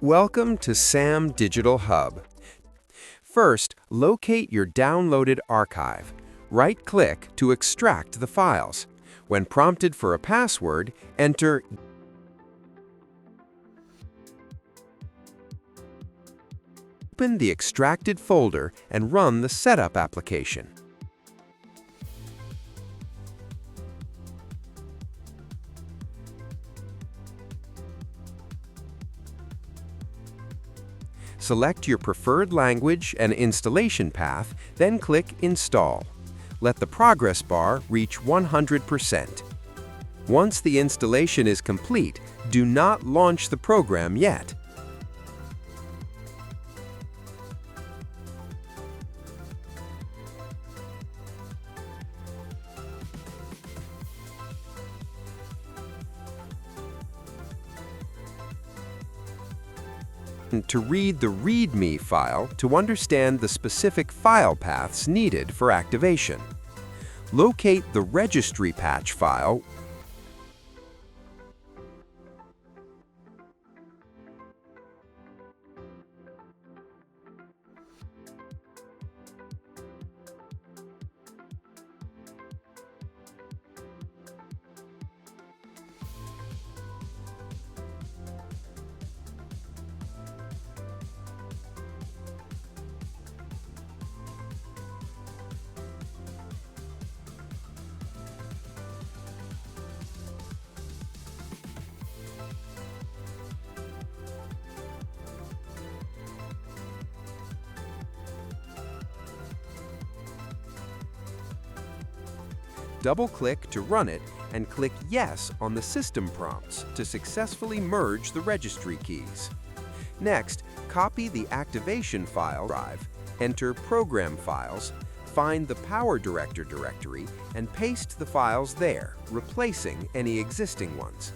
Welcome to SAM Digital Hub. First, locate your downloaded archive. Right-click to extract the files. When prompted for a password, enter Open the extracted folder and run the setup application. Select your preferred language and installation path, then click Install. Let the progress bar reach 100%. Once the installation is complete, do not launch the program yet. To read the README file to understand the specific file paths needed for activation. Locate the registry patch file Double-click to run it and click Yes on the system prompts to successfully merge the registry keys. Next, copy the activation file drive, enter Program Files, find the PowerDirector directory, and paste the files there, replacing any existing ones.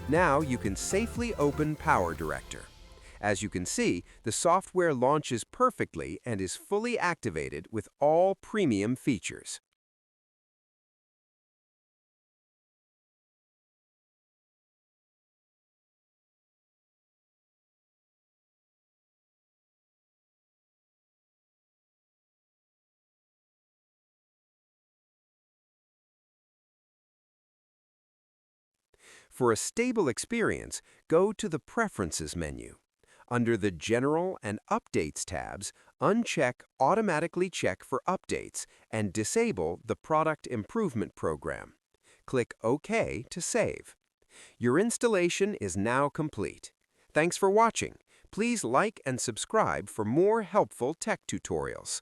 Now you can safely open PowerDirector. As you can see, the software launches perfectly and is fully activated with all premium features. For a stable experience, go to the Preferences menu. Under the General and Updates tabs, uncheck Automatically Check for Updates and disable the Product Improvement Program. Click OK to save. Your installation is now complete. Thanks for watching. Please like and subscribe for more helpful tech tutorials.